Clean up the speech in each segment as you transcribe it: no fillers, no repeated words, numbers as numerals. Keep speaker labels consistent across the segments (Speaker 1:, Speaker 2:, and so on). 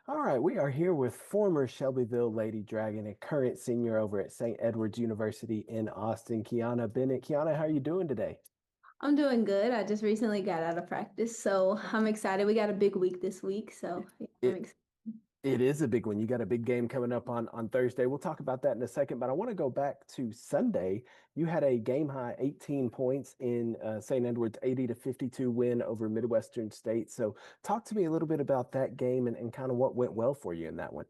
Speaker 1: All right, we are here with former Shelbyville Lady Dragon and current senior over at St. Edward's University in Austin, Kiana Bennett. Kiana, how are you doing today?
Speaker 2: I'm doing good. I just recently got out of practice, so I'm excited. We got a big week this week, so yeah, I'm
Speaker 1: It
Speaker 2: excited.
Speaker 1: it is a big one. You got a big game coming up on Thursday. We'll talk about that in a second, but I want to go back to Sunday. You had a game high 18 points in St. Edward's 80 to 52 win over Midwestern State. So talk to me a little bit about that game and kind of what went well for you in that one.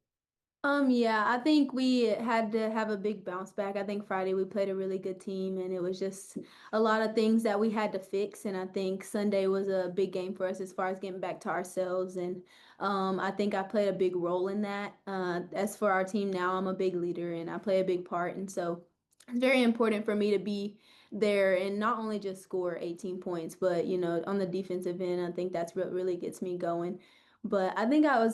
Speaker 2: Yeah, I think we had to have a big bounce back. I think Friday we played a really good team, and it was just a lot of things that we had to fix. And I think Sunday was a big game for us as far as getting back to ourselves. And I think I played a big role in that. As for our team now, I'm a big leader and I play a big part. And so it's very important for me to be there and not only just score 18 points, but on the defensive end, I think that's what really gets me going. But I think I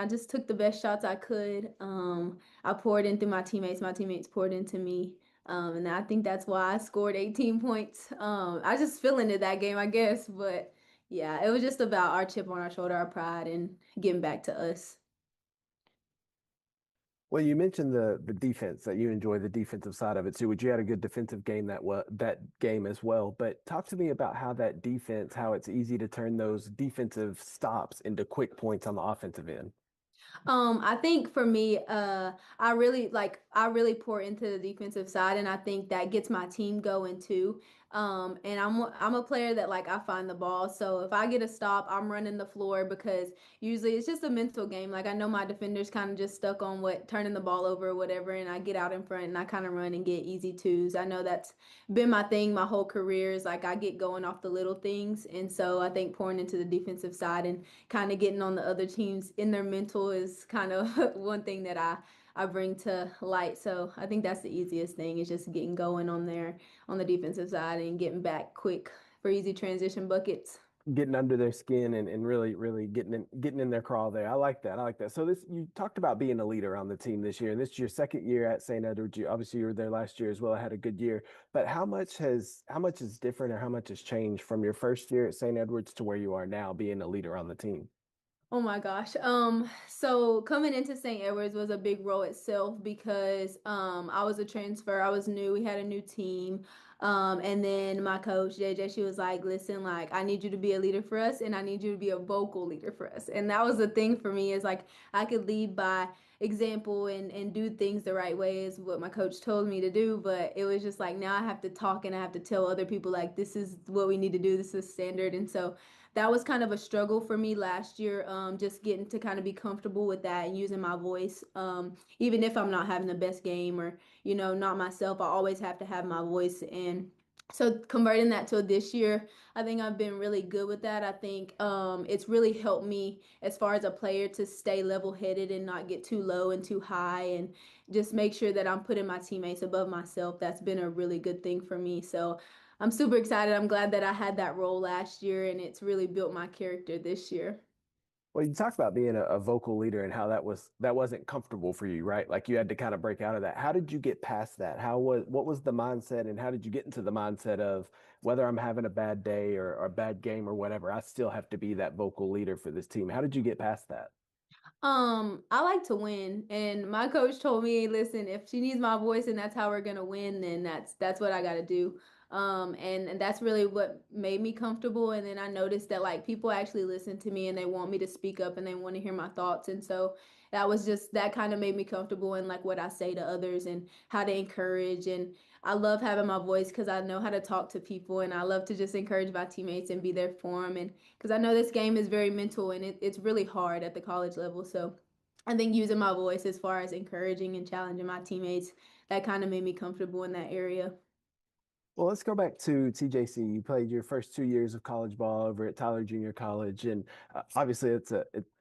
Speaker 2: just took the best shots I could. I poured in through my teammates. My teammates poured into me. And I think that's why I scored 18 points. I just fell into that game, I guess. But yeah, it was just about our chip on our shoulder, our pride, and getting back to us.
Speaker 1: Well, you mentioned the defense that you enjoy the defensive side of it too, which you had a good defensive game that game as well. But talk to me about how that defense, how it's easy to turn those defensive stops into quick points on the offensive end.
Speaker 2: I think for me, I really pour into the defensive side, and I think that gets my team going too. And I'm a player that like I find the ball. So if I get a stop, I'm running the floor because usually it's just a mental game. Like I know my defenders kind of just stuck on what turning the ball over or whatever, and I get out in front and I kind of run and get easy twos. I know that's been my thing my whole career is like I get going off the little things, and so I think pouring into the defensive side and kind of getting on the other teams in their mental is kind of one thing that I bring to light. So I think that's the easiest thing is just getting going on there on the defensive side and getting back quick for easy transition buckets.
Speaker 1: Getting under their skin and really getting in their crawl there. I like that. I like that. So this you talked about being a leader on the team this year, and this is your second year at St. Edward. You were there last year as well. I had a good year. But how much is different or how much has changed from your first year at St. Edwards to where you are now being a leader on the team?
Speaker 2: Oh my gosh. So coming into St. Edwards was a big role itself because I was a transfer. I was new. We had a new team. And then my coach, JJ, she was like, listen, like I need you to be a leader for us and I need you to be a vocal leader for us. And that was the thing for me is like I could lead by example and do things the right way is what my coach told me to do. But it was just like now I have to talk and I have to tell other people like this is what we need to do. This is standard. And so that was kind of a struggle for me last year, just getting to kind of be comfortable with that and using my voice. Even if I'm not having the best game or, not myself, I always have to have my voice. And so converting that to this year, I think I've been really good with that. I think it's really helped me as far as a player to stay level-headed and not get too low and too high and just make sure that I'm putting my teammates above myself. That's been a really good thing for me. So I'm super excited. I'm glad that I had that role last year and it's really built my character this year.
Speaker 1: Well, you talked about being a vocal leader and how that wasn't comfortable for you, right? Like you had to kind of break out of that. How did you get past that? What was the mindset and how did you get into the mindset of whether I'm having a bad day or a bad game or whatever, I still have to be that vocal leader for this team. How did you get past that?
Speaker 2: I like to win, and my coach told me, listen, if she needs my voice and that's how we're gonna win, then that's what I gotta do. And that's really what made me comfortable. And then I noticed that like people actually listen to me and they want me to speak up and they want to hear my thoughts. And so that kind of made me comfortable in like what I say to others and how to encourage. And I love having my voice because I know how to talk to people and I love to just encourage my teammates and be there for them. And because I know this game is very mental and it's really hard at the college level. So I think using my voice as far as encouraging and challenging my teammates, that kind of made me comfortable in that area.
Speaker 1: Well, let's go back to TJC. You played your first 2 years of college ball over at Tyler Junior College, and obviously,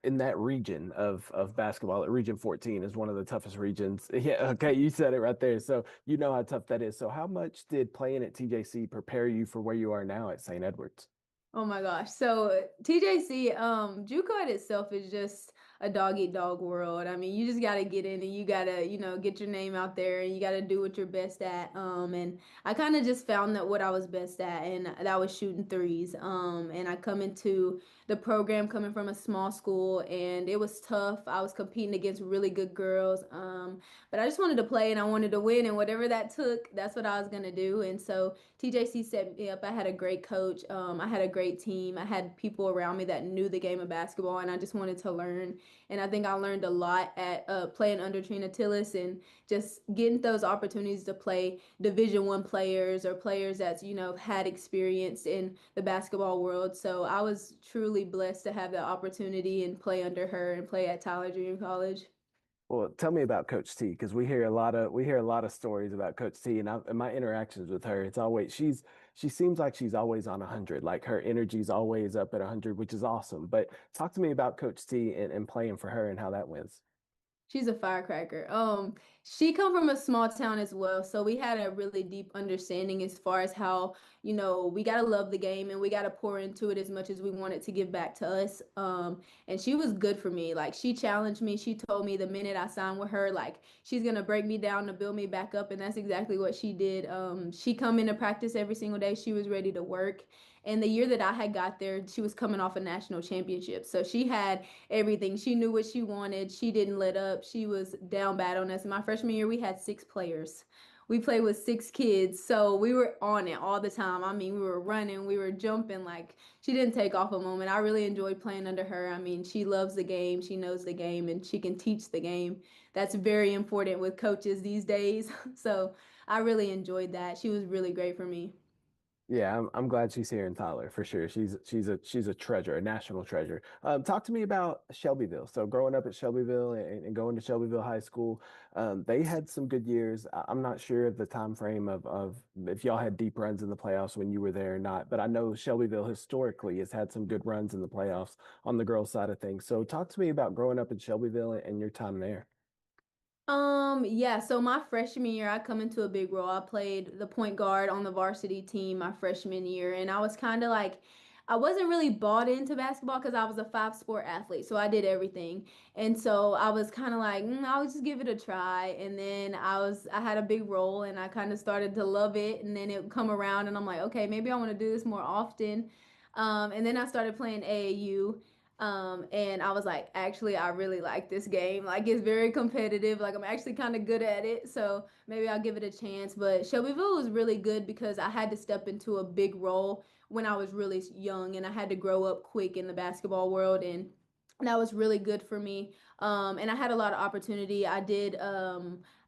Speaker 1: in that region of basketball. At Region 14 is one of the toughest regions. Yeah, okay, you said it right there. So you know how tough that is. So how much did playing at TJC prepare you for where you are now at St. Edwards?
Speaker 2: Oh my gosh. So TJC, JUCO itself is just a dog eat dog world. I mean, you just gotta get in and you gotta, get your name out there and you gotta do what you're best at. And I kind of just found that what I was best at and that was shooting threes. And I come into the program coming from a small school, and it was tough. I was competing against really good girls. But I just wanted to play and I wanted to win, and whatever that took, that's what I was gonna do. And so TJC set me up. I had a great coach. I had a great team. I had people around me that knew the game of basketball, and I just wanted to learn. And I think I learned a lot at playing under Trina Tillis and just getting those opportunities to play Division I players or players that's had experience in the basketball world. So I was truly blessed to have that opportunity and play under her and play at Tyler Junior College.
Speaker 1: Well, tell me about Coach T because we hear a lot of stories about Coach T, and in my interactions with her, it's always she seems like she's always on 100. Like her energy's always up at 100, which is awesome. But talk to me about Coach T and playing for her and how that went.
Speaker 2: She's a firecracker. She come from a small town as well, so we had a really deep understanding as far as how, we gotta love the game and we gotta pour into it as much as we want it to give back to us. And she was good for me. Like she challenged me. She told me the minute I signed with her, like she's gonna break me down to build me back up, and that's exactly what she did. She come into practice every single day. She was ready to work. And the year that I had got there, she was coming off a national championship. So she had everything. She knew what she wanted. She didn't let up. She was down bad on us. In my freshman year, we had 6 players. We played with 6 kids. So we were on it all the time. I mean, we were running, we were jumping. Like, she didn't take off a moment. I really enjoyed playing under her. I mean, she loves the game, she knows the game, and she can teach the game. That's very important with coaches these days. So I really enjoyed that. She was really great for me.
Speaker 1: Yeah, I'm glad she's here in Tyler for sure. She's a treasure, a national treasure. Talk to me about Shelbyville. So growing up at Shelbyville and going to Shelbyville High School, they had some good years. I'm not sure of the time frame of if y'all had deep runs in the playoffs when you were there or not, but I know Shelbyville historically has had some good runs in the playoffs on the girls' side of things. So talk to me about growing up in Shelbyville and your time there.
Speaker 2: Yeah, so my freshman year, I come into a big role. I played the point guard on the varsity team my freshman year, and I was kind of like, I wasn't really bought into basketball because I was a 5 sport athlete, so I did everything. And so I was kind of like, I'll just give it a try. And then I had a big role, and I kind of started to love it. And then it would come around, and I'm like, okay, maybe I want to do this more often. And then I started playing AAU. And I was like, actually, I really like this game. Like, it's very competitive. Like, I'm actually kind of good at it. So maybe I'll give it a chance. But Shelbyville was really good because I had to step into a big role when I was really young and I had to grow up quick in the basketball world. And that was really good for me. And I had a lot of opportunity. I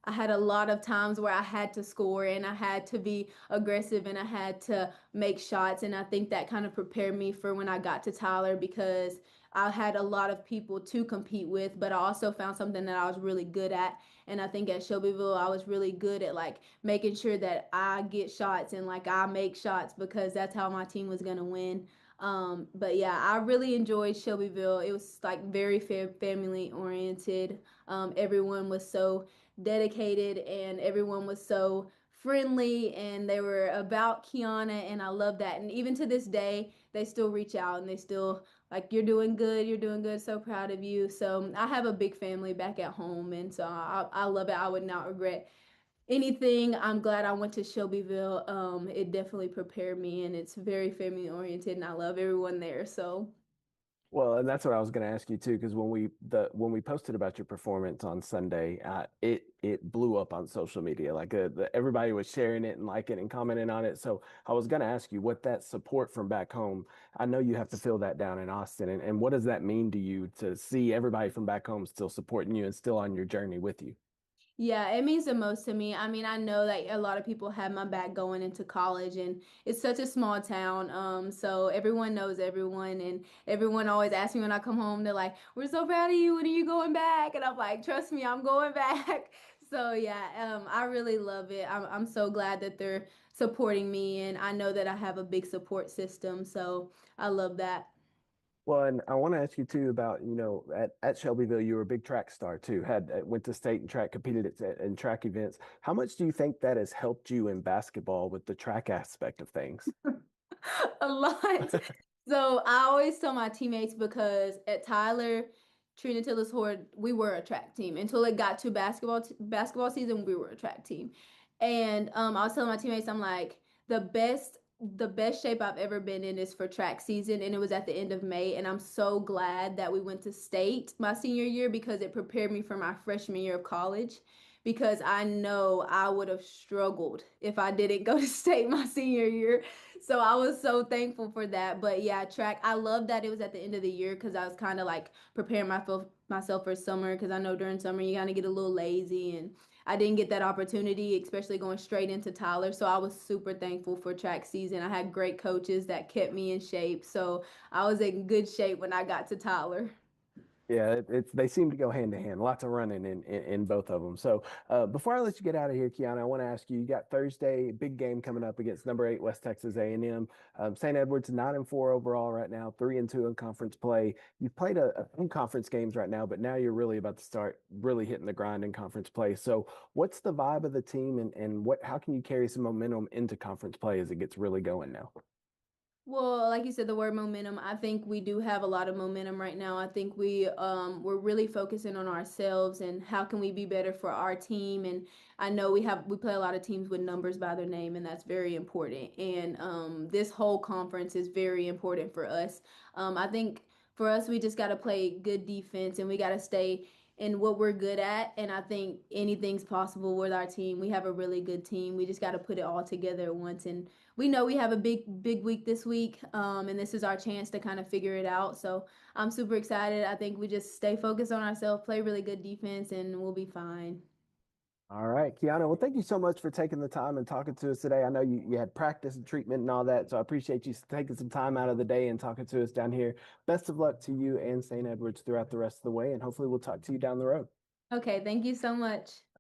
Speaker 2: had a lot of times where I had to score and I had to be aggressive and I had to make shots. And I think that kind of prepared me for when I got to Tyler because I had a lot of people to compete with, but I also found something that I was really good at. And I think at Shelbyville, I was really good at like making sure that I get shots and like I make shots because that's how my team was gonna win. But yeah, I really enjoyed Shelbyville. It was like very family oriented. Everyone was so dedicated and everyone was so friendly and they were about Kiana and I love that. And even to this day, they still reach out and they still like you're doing good, so proud of you. So I have a big family back at home and so I love it. I would not regret anything. I'm glad I went to Shelbyville. It definitely prepared me and it's very family oriented and I love everyone there. So
Speaker 1: Well, and that's what I was going to ask you too, because when we posted about your performance on Sunday, it blew up on social media. Like everybody was sharing it and liking and commenting on it. So I was going to ask you what that support from back home. I know you have to feel that down in Austin, and what does that mean to you to see everybody from back home still supporting you and still on your journey with you?
Speaker 2: yeah, it means the most to me. I mean, I know that a lot of people have my back going into college and it's such a small town. So everyone knows everyone and everyone always asks me when I come home, they're like, "We're so proud of you. When are you going back?" And I'm like, "Trust me, I'm going back." So yeah, I really love it. I'm so glad that they're supporting me and I know that I have a big support system. So I love that.
Speaker 1: Well, and I want to ask you too about, at Shelbyville, you were a big track star too, had went to state and track, competed in track events. How much do you think that has helped you in basketball with the track aspect of things?
Speaker 2: A lot. So I always tell my teammates because at Tyler, Trina Tillis Horde, we were a track team until it got to basketball season. We were a track team, and I was telling my teammates, I'm like the best. the best shape I've ever been in is for track season, and it was at the end of May. And I'm so glad that we went to state my senior year because it prepared me for my freshman year of college. Because I know I would have struggled if I didn't go to state my senior year. So I was so thankful for that. But yeah, track, I love that it was at the end of the year because I was kind of like preparing myself for summer because I know during summer you kind of get a little lazy and I didn't get that opportunity, especially going straight into Tyler. So I was super thankful for track season. I had great coaches that kept me in shape. So I was in good shape when I got to Tyler.
Speaker 1: Yeah, it's they seem to go hand to hand. Lots of running in both of them. So before I let you get out of here, Kiana, I want to ask you: you got Thursday big game coming up against number 8 West Texas A&M. St. Edward's 9-4 overall right now, 3-2 in conference play. You've played a few conference games right now, but now you're really about to start really hitting the grind in conference play. So what's the vibe of the team, and what how can you carry some momentum into conference play as it gets really going now?
Speaker 2: Well, like you said, the word momentum, I think we do have a lot of momentum right now. I think we're really focusing on ourselves and how can we be better for our team. And I know we play a lot of teams with numbers by their name, and that's very important. And this whole conference is very important for us. I think for us, we just got to play good defense and we got to stay in what we're good at. And I think anything's possible with our team. We have a really good team. We just got to put it all together at once. And we know we have a big week this week, and this is our chance to kind of figure it out. So I'm super excited. I think we just stay focused on ourselves, play really good defense, and we'll be fine.
Speaker 1: All right, Kiana. Well, thank you so much for taking the time and talking to us today. I know you had practice and treatment and all that, so I appreciate you taking some time out of the day and talking to us down here. Best of luck to you and St. Edwards throughout the rest of the way, and hopefully we'll talk to you down the road.
Speaker 2: Okay, thank you so much.